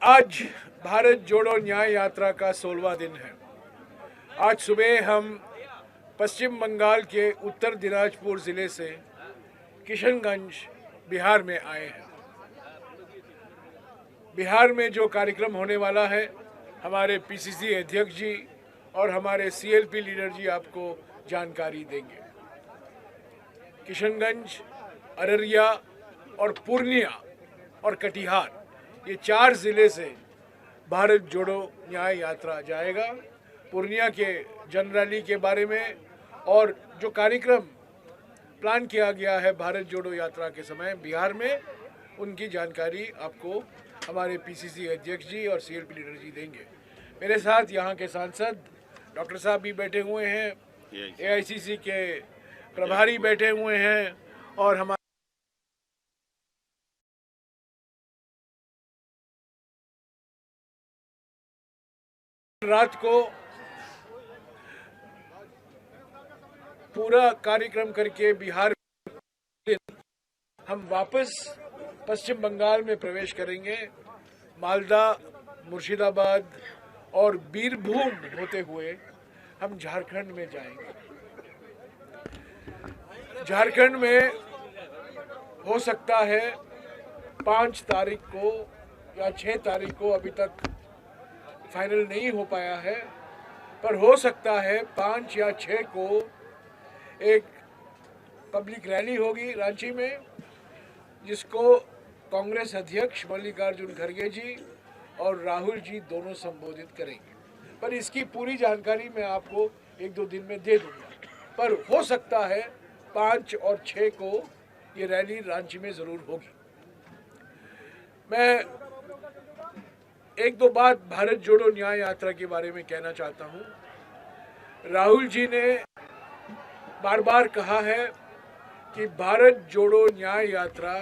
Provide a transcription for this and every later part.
आज भारत जोड़ो न्याय यात्रा का 16वां दिन है। आज सुबह हम पश्चिम बंगाल के उत्तर दिनाजपुर ज़िले से किशनगंज बिहार में आए हैं। बिहार में जो कार्यक्रम होने वाला है, हमारे पीसीसी अध्यक्ष जी और हमारे सीएलपी लीडर जी आपको जानकारी देंगे। किशनगंज, अररिया और पूर्णिया और कटिहार, ये 4 ज़िले से भारत जोड़ो न्याय यात्रा जाएगा। पूर्णिया के जन रैली के बारे में और जो कार्यक्रम प्लान किया गया है भारत जोड़ो यात्रा के समय बिहार में, उनकी जानकारी आपको हमारे पीसीसी अध्यक्ष जी और सीएलपी लीडर जी देंगे। मेरे साथ यहाँ के सांसद डॉक्टर साहब भी बैठे हुए हैं, एआईसीसी के प्रभारी बैठे हुए हैं और हमारे रात को पूरा कार्यक्रम करके बिहार हम वापस पश्चिम बंगाल में प्रवेश करेंगे। मालदा, मुर्शिदाबाद और बीरभूम होते हुए हम झारखंड में जाएंगे। झारखंड में हो सकता है 5 तारीख को या 6 तारीख को, अभी तक फाइनल नहीं हो पाया है, पर हो सकता है 5 या 6 को एक पब्लिक रैली होगी रांची में, जिसको कांग्रेस अध्यक्ष मल्लिकार्जुन खड़गे जी और राहुल जी दोनों संबोधित करेंगे। पर इसकी पूरी जानकारी मैं आपको 1-2 दिन में दे दूंगा, पर हो सकता है 5 और 6 को ये रैली रांची में ज़रूर होगी। मैं 1-2 बात भारत जोड़ो न्याय यात्रा के बारे में कहना चाहता हूँ। राहुल जी ने बार बार कहा है कि भारत जोड़ो न्याय यात्रा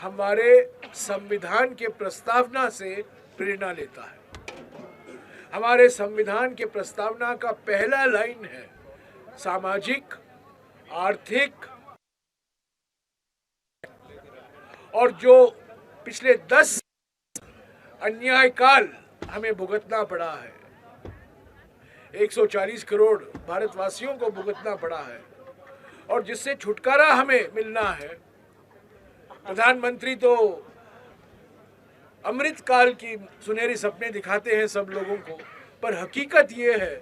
हमारे संविधान के प्रस्तावना से प्रेरणा लेता है। हमारे संविधान के प्रस्तावना का पहला लाइन है सामाजिक, आर्थिक, और जो पिछले 10 अन्याय काल हमें भुगतना पड़ा है, 140 करोड़ भारतवासियों को भुगतना पड़ा है, और जिससे छुटकारा हमें मिलना है। प्रधानमंत्री तो अमृत काल की सुनहरी सपने दिखाते हैं सब लोगों को, पर हकीकत ये है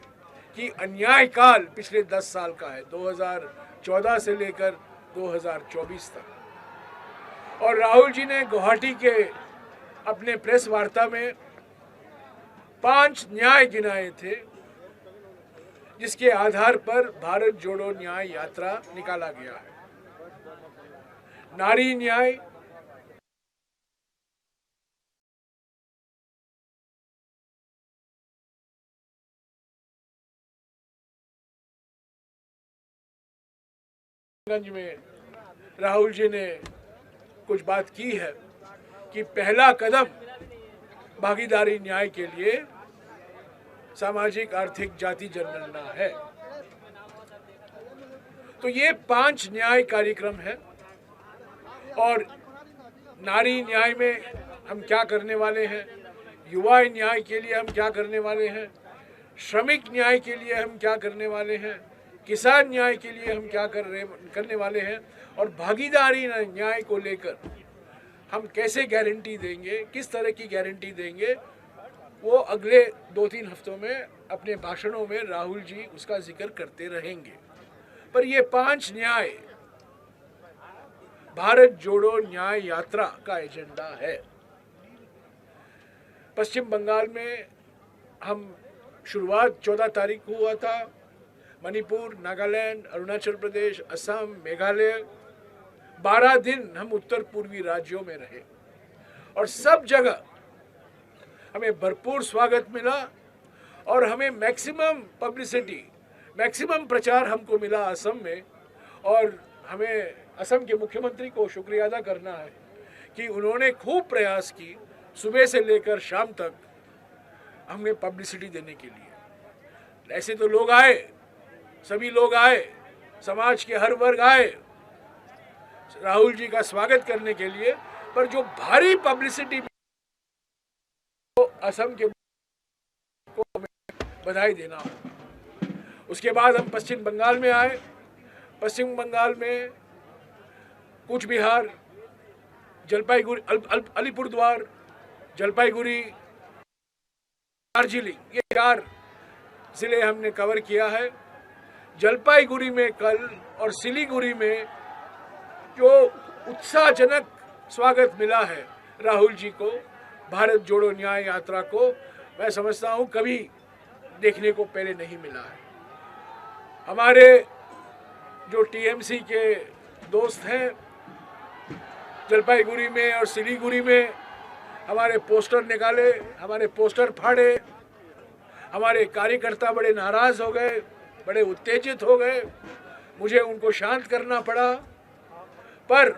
कि अन्याय काल पिछले 10 साल का है, 2014 से लेकर 2024 तक। और राहुल जी ने गुवाहाटी के अपने प्रेस वार्ता में 5 न्याय गिनाए थे, जिसके आधार पर भारत जोड़ो न्याय यात्रा निकाला गया है। नारी न्याय, गंज में राहुल जी ने कुछ बात की है कि पहला कदम भागीदारी न्याय के लिए सामाजिक, आर्थिक, जाति जनगणना है। तो ये 5 न्याय कार्यक्रम है। और नारी न्याय में हम क्या करने वाले हैं, युवा न्याय के लिए हम क्या करने वाले हैं, श्रमिक न्याय के लिए हम क्या करने वाले हैं, किसान न्याय के लिए हम क्या करने वाले हैं, और भागीदारी न्याय को लेकर हम कैसे गारंटी देंगे, किस तरह की गारंटी देंगे, वो अगले 2-3 हफ्तों में अपने भाषणों में राहुल जी उसका जिक्र करते रहेंगे। पर ये 5 न्याय भारत जोड़ो न्याय यात्रा का एजेंडा है। पश्चिम बंगाल में हम शुरुआत 14 तारीख को हुआ था। मणिपुर, नागालैंड, अरुणाचल प्रदेश, असम, मेघालय, 12 दिन हम उत्तर पूर्वी राज्यों में रहे और सब जगह हमें भरपूर स्वागत मिला और हमें मैक्सिमम पब्लिसिटी, मैक्सिमम प्रचार हमको मिला असम में। और हमें असम के मुख्यमंत्री को शुक्रिया अदा करना है कि उन्होंने खूब प्रयास की सुबह से लेकर शाम तक हमें पब्लिसिटी देने के लिए। ऐसे तो लोग आए, सभी लोग आए, समाज के हर वर्ग आए राहुल जी का स्वागत करने के लिए, पर जो भारी पब्लिसिटी असम के को हमें बधाई देना हो। उसके बाद हम पश्चिम बंगाल में आए। पश्चिम बंगाल में कूच बिहार, जलपाईगुड़ी, अलीपुरद्वार, जलपाईगुड़ी, दार्जिलिंग, ये 4 जिले हमने कवर किया है। जलपाईगुड़ी में कल और सिलीगुड़ी में जो उत्साहजनक स्वागत मिला है राहुल जी को, भारत जोड़ो न्याय यात्रा को, मैं समझता हूँ कभी देखने को पहले नहीं मिला है। हमारे जो टीएमसी के दोस्त हैं, जलपाईगुड़ी में और सिलीगुड़ी में हमारे पोस्टर निकाले, हमारे पोस्टर फाड़े, हमारे कार्यकर्ता बड़े नाराज हो गए, बड़े उत्तेजित हो गए। मुझे उनको शांत करना पड़ा, पर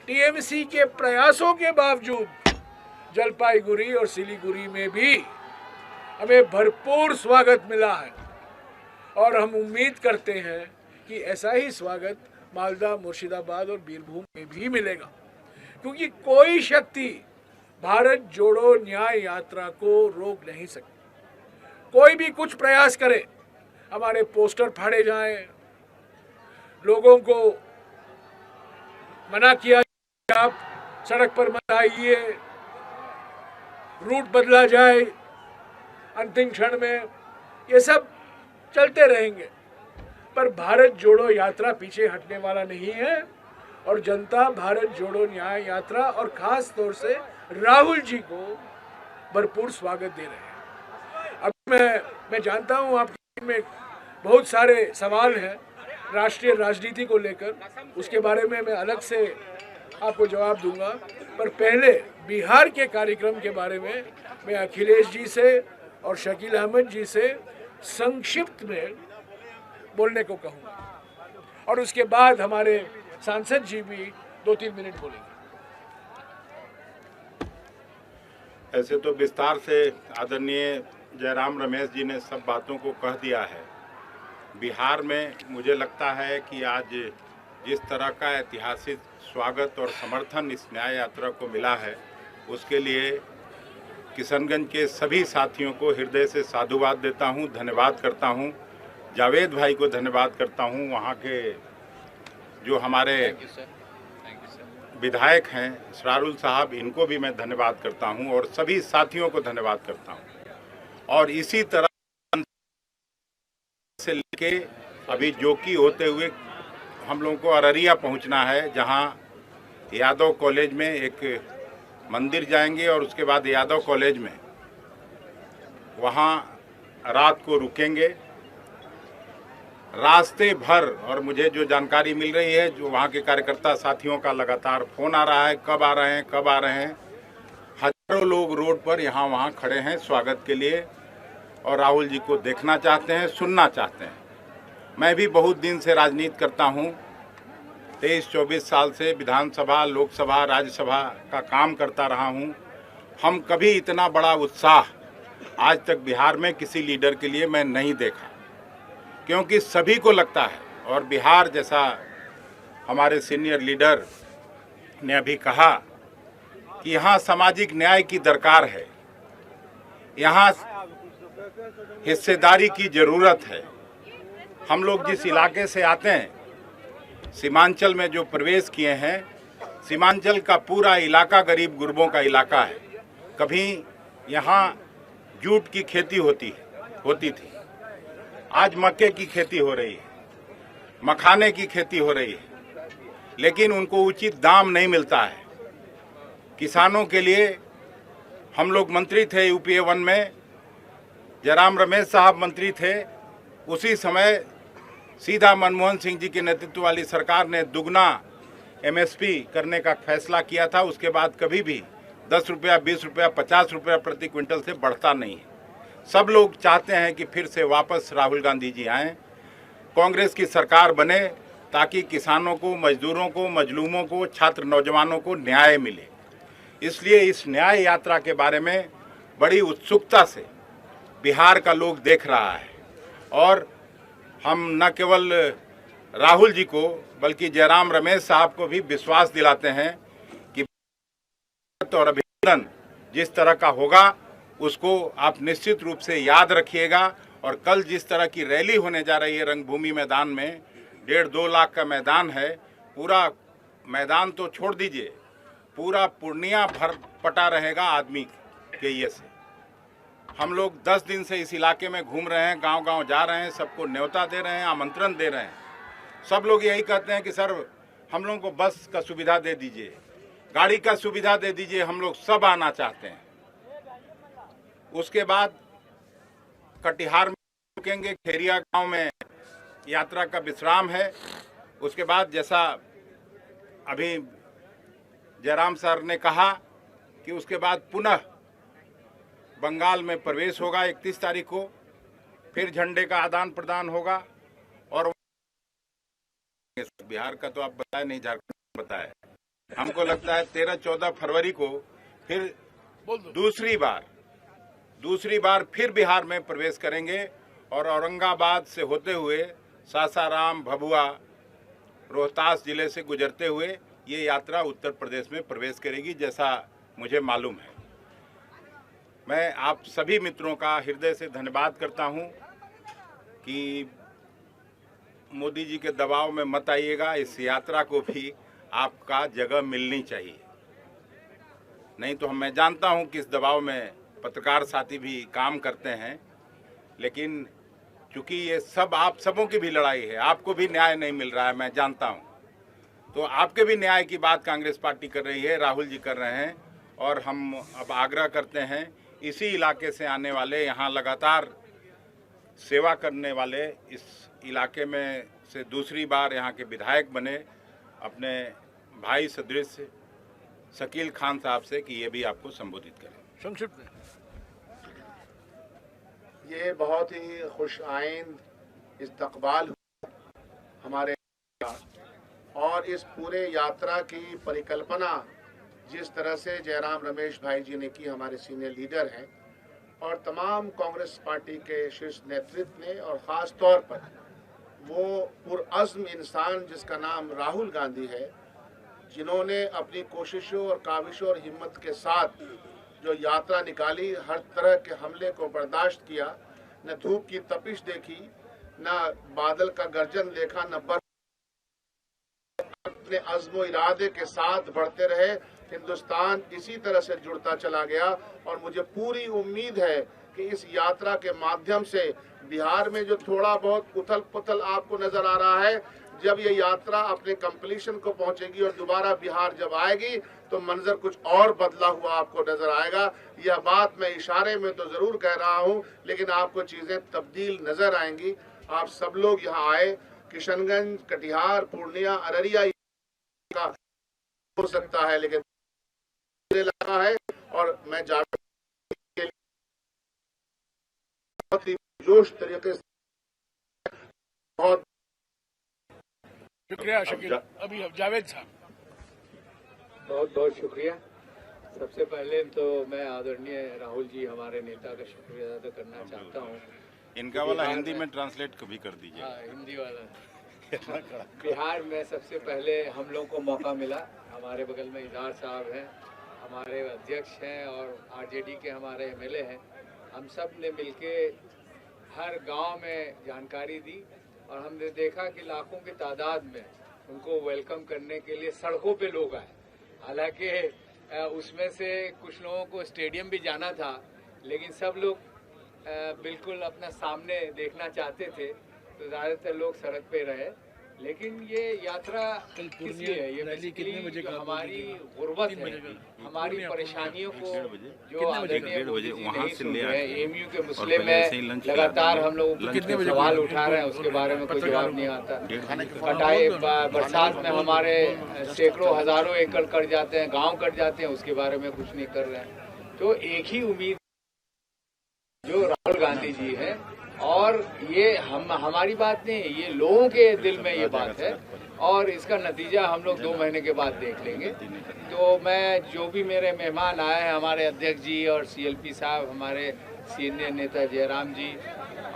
टीएमसी के प्रयासों के बावजूद जलपाईगुड़ी और सिलीगुड़ी में भी हमें भरपूर स्वागत मिला है और हम उम्मीद करते हैं कि ऐसा ही स्वागत मालदा, मुर्शिदाबाद और बीरभूम में भी मिलेगा, क्योंकि कोई शक्ति भारत जोड़ो न्याय यात्रा को रोक नहीं सकती। कोई भी कुछ प्रयास करे, हमारे पोस्टर फाड़े जाएं, लोगों को मना किया कि आप सड़क पर मत आइए, रूट बदला जाए अंतिम क्षण में, ये सब चलते रहेंगे, पर भारत जोड़ो यात्रा पीछे हटने वाला नहीं है और जनता भारत जोड़ो न्याय यात्रा और खास तौर से राहुल जी को भरपूर स्वागत दे रहे हैं। अब मैं जानता हूँ आपके में बहुत सारे सवाल हैं राष्ट्रीय राजनीति को लेकर, उसके बारे में मैं अलग से आपको जवाब दूंगा, पर पहले बिहार के कार्यक्रम के बारे में मैं अखिलेश जी से और शकील अहमद जी से संक्षिप्त में बोलने को कहूँगा और उसके बाद हमारे सांसद जी भी 2-3 मिनट बोलेंगे। ऐसे तो विस्तार से आदरणीय जयराम रमेश जी ने सब बातों को कह दिया है। बिहार में मुझे लगता है कि आज जिस तरह का ऐतिहासिक स्वागत और समर्थन इस न्याय यात्रा को मिला है, उसके लिए किशनगंज के सभी साथियों को हृदय से साधुवाद देता हूं, धन्यवाद करता हूं। जावेद भाई को धन्यवाद करता हूं, वहां के जो हमारे विधायक हैं इसरारुल साहब, इनको भी मैं धन्यवाद करता हूं और सभी साथियों को धन्यवाद करता हूं। और इसी तरह से लेके अभी जोकी होते हुए हम लोगों को अररिया पहुंचना है, जहां यादव कॉलेज में एक मंदिर जाएंगे और उसके बाद यादव कॉलेज में वहां रात को रुकेंगे। रास्ते भर, और मुझे जो जानकारी मिल रही है, जो वहाँ के कार्यकर्ता साथियों का लगातार फ़ोन आ रहा है, कब आ रहे हैं, कब आ रहे हैं। हजारों लोग रोड पर यहाँ वहाँ खड़े हैं स्वागत के लिए और राहुल जी को देखना चाहते हैं, सुनना चाहते हैं। मैं भी बहुत दिन से राजनीति करता हूँ, 23-24 साल से विधानसभा, लोकसभा, राज्यसभा का काम करता रहा हूँ। हम कभी इतना बड़ा उत्साह आज तक बिहार में किसी लीडर के लिए मैं नहीं देखा, क्योंकि सभी को लगता है, और बिहार जैसा हमारे सीनियर लीडर ने अभी कहा कि यहाँ सामाजिक न्याय की दरकार है, यहाँ हिस्सेदारी की ज़रूरत है। हम लोग जिस इलाके से आते हैं, सीमांचल में जो प्रवेश किए हैं, सीमांचल का पूरा इलाका गरीब गुरबों का इलाका है। कभी यहाँ जूट की खेती होती थी, आज मक्के की खेती हो रही है, मखाने की खेती हो रही है, लेकिन उनको उचित दाम नहीं मिलता है। किसानों के लिए हम लोग मंत्री थे यूपीए 1 में, जयराम रमेश साहब मंत्री थे, उसी समय सीधा मनमोहन सिंह जी के नेतृत्व वाली सरकार ने दुगना एमएसपी करने का फैसला किया था। उसके बाद कभी भी 10 रुपया, 20 रुपया, 50 रुपया प्रति क्विंटल से बढ़ता नहीं है। सब लोग चाहते हैं कि फिर से वापस राहुल गांधी जी आएँ, कांग्रेस की सरकार बने, ताकि किसानों को, मजदूरों को, मजलूमों को, छात्र नौजवानों को न्याय मिले। इसलिए इस न्याय यात्रा के बारे में बड़ी उत्सुकता से बिहार का लोग देख रहा है और हम न केवल राहुल जी को बल्कि जयराम रमेश साहब को भी विश्वास दिलाते हैं कि और अभिनंदन जिस तरह का होगा उसको आप निश्चित रूप से याद रखिएगा। और कल जिस तरह की रैली होने जा रही है रंगभूमि मैदान में, 1.5-2 लाख का मैदान है, पूरा मैदान तो छोड़ दीजिए, पूरा पूर्णिया भर पटा रहेगा आदमी के ये से। हम लोग 10 दिन से इस इलाके में घूम रहे हैं, गांव-गांव जा रहे हैं, सबको न्योता दे रहे हैं, आमंत्रण दे रहे हैं। सब लोग यही कहते हैं कि सर हम लोगों को बस का सुविधा दे दीजिए, गाड़ी का सुविधा दे दीजिए, हम लोग सब आना चाहते हैं। उसके बाद कटिहार में रुकेंगे, खेरिया गांव में यात्रा का विश्राम है। उसके बाद जैसा अभी जयराम सर ने कहा कि उसके बाद पुनः बंगाल में प्रवेश होगा 31 तारीख को, फिर झंडे का आदान प्रदान होगा। और बिहार का तो आप बताए नहीं, झारखंड बताए। हमको लगता है 13-14 फरवरी को फिर दूसरी बार फिर बिहार में प्रवेश करेंगे और औरंगाबाद से होते हुए सासाराम, भभुआ, रोहतास जिले से गुजरते हुए ये यात्रा उत्तर प्रदेश में प्रवेश करेगी, जैसा मुझे मालूम है। मैं आप सभी मित्रों का हृदय से धन्यवाद करता हूं कि मोदी जी के दबाव में मत आइएगा। इस यात्रा को भी आपका जगह मिलनी चाहिए, नहीं तो मैं जानता हूं कि इस दबाव में पत्रकार साथी भी काम करते हैं, लेकिन चूंकि ये सब आप सबों की भी लड़ाई है, आपको भी न्याय नहीं मिल रहा है, मैं जानता हूं, तो आपके भी न्याय की बात कांग्रेस पार्टी कर रही है, राहुल जी कर रहे हैं। और हम अब आग्रह करते हैं इसी इलाके से आने वाले, यहाँ लगातार सेवा करने वाले, इस इलाके में से दूसरी बार यहाँ के विधायक बने अपने भाई सदृश शकील खान साहब से कि ये भी आपको संबोधित करें। संक्षिप्त में ये बहुत ही खुश आइंद इस्तकबाल हमारे, और इस पूरे यात्रा की परिकल्पना जिस तरह से जयराम रमेश भाई जी ने की, हमारे सीनियर लीडर हैं, और तमाम कांग्रेस पार्टी के शीर्ष नेतृत्व ने, और ख़ास तौर पर वो पुरअज़्म इंसान जिसका नाम राहुल गांधी है, जिन्होंने अपनी कोशिशों और काविशों और हिम्मत के साथ जो यात्रा निकाली, हर तरह के हमले को बर्दाश्त किया, न धूप की तपिश देखी, न बादल का गर्जन देखा, न बर्फ, अपने अज़्म इरादे के साथ बढ़ते रहे। हिंदुस्तान इसी तरह से जुड़ता चला गया, और मुझे पूरी उम्मीद है कि इस यात्रा के माध्यम से बिहार में जो थोड़ा बहुत उथल पुथल आपको नजर आ रहा है, जब ये यात्रा अपने कंप्लीशन को पहुंचेगी और दोबारा बिहार जब आएगी तो मंजर कुछ और बदला हुआ आपको नजर आएगा। यह बात मैं इशारे में तो जरूर कह रहा हूं, लेकिन आपको चीजें तब्दील नजर आएंगी। आप सब लोग यहाँ आए, किशनगंज, कटिहार, पूर्णिया, अररिया का हो सकता है, लेकिन लगा है, और मैं जावेद के लिए बहुत ही जोश तरीके से बहुत शुक्रिया शकील। अभी जावेद साहब, बहुत बहुत शुक्रिया। सबसे पहले तो मैं आदरणीय राहुल जी हमारे नेता का शुक्रिया अदा करना चाहता हूँ। इनका वाला हिंदी में ट्रांसलेट कभी कर दीजिए। हाँ, हिंदी वाला। बिहार में सबसे पहले हम लोग को मौका मिला, हमारे बगल में इदार साहब हैं, हमारे अध्यक्ष हैं, और आरजेडी के हमारे एमएलए हैं। हम सब ने मिलके हर गांव में जानकारी दी, और हमने देखा कि लाखों की तादाद में उनको वेलकम करने के लिए सड़कों पे लोग आए। हालांकि उसमें से कुछ लोगों को स्टेडियम भी जाना था, लेकिन सब लोग बिल्कुल अपना सामने देखना चाहते थे, तो ज़्यादातर लोग सड़क पे रहे। लेकिन ये यात्रा किस लिए है? ये बेसिकली हमारी गुर्बत है, हमारी परेशानियों को जो आदरणीय मोदी जी नहीं सुन रहे हैं। एएमयू के मसले में लगातार हम लोग सवाल उठा रहे हैं, उसके बारे में कोई जवाब नहीं आता। कटाई बरसात में हमारे सैकड़ों हजारों एकड़ कट जाते हैं, गांव कट जाते हैं, उसके बारे में कुछ नहीं कर रहे हैं। तो एक ही उम्मीद जो राहुल गांधी जी है, और ये हमारी बात नहीं है, ये लोगों के दिल में ये बात है, और इसका नतीजा हम लोग 2 महीने के बाद देख लेंगे। तो मैं जो भी मेरे मेहमान आए हैं, हमारे अध्यक्ष जी और सीएलपी साहब, हमारे सीनियर नेता जयराम जी,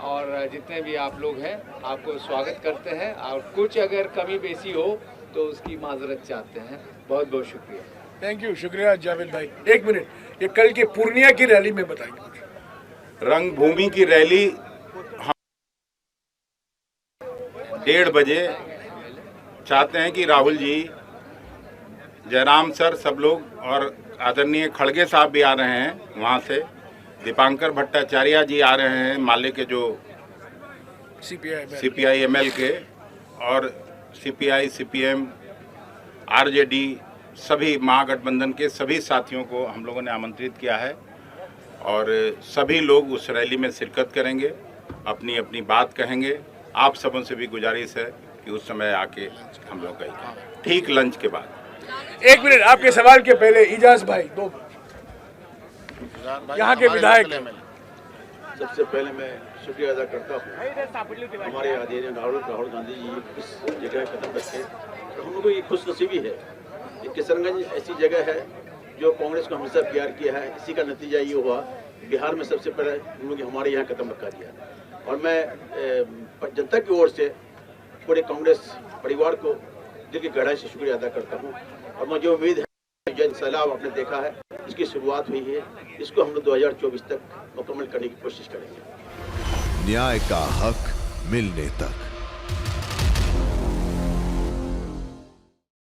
और जितने भी आप लोग हैं, आपको स्वागत करते हैं, और कुछ अगर कमी बेसी हो तो उसकी माजरत चाहते हैं। बहुत बहुत शुक्रिया। थैंक यू, शुक्रिया जावेद भाई। 1 मिनट, ये कल के पूर्णिया की रैली में बताएंगे। रंगभूमि की रैली हम 1:30 बजे चाहते हैं कि राहुल जी, जयराम सर, सब लोग और आदरणीय खड़गे साहब भी आ रहे हैं वहाँ से, दीपांकर भट्टाचार्य जी आ रहे हैं माले के जो सीपीआई एमएल के, और सीपीआई सीपीएम आरजेडी सभी महागठबंधन के सभी साथियों को हम लोगों ने आमंत्रित किया है और सभी लोग उस रैली में शिरकत करेंगे, अपनी अपनी बात कहेंगे। आप सबों से भी गुजारिश है कि उस समय आके हम लोग कहेंगे ठीक लंच के बाद। 1 मिनट, आपके सवाल के पहले इजाज भाई 2 यहाँ के विधायक। सबसे पहले मैं शुक्रिया अदा करता हूँ हमारे आदरणीय राहुल गांधी जी इस जगह कदम रखे। हम लोगों को ये खुशनसीबी है कि किशनगंज ऐसी जगह है जो कांग्रेस को हमेशा प्यार किया है। इसी का नतीजा ये हुआ बिहार में सबसे पहले हम लोग हमारे यहाँ कदम रखा दिया। और मैं जनता की ओर से पूरे कांग्रेस परिवार को दिल की गहराई से शुक्रिया अदा करता हूँ। और मुझे उम्मीद है जन सैलाब आपने देखा है, इसकी शुरुआत हुई है, इसको हम लोग 2024 तक मुकम्मल करने की कोशिश करेंगे। न्याय का हक मिलने तक।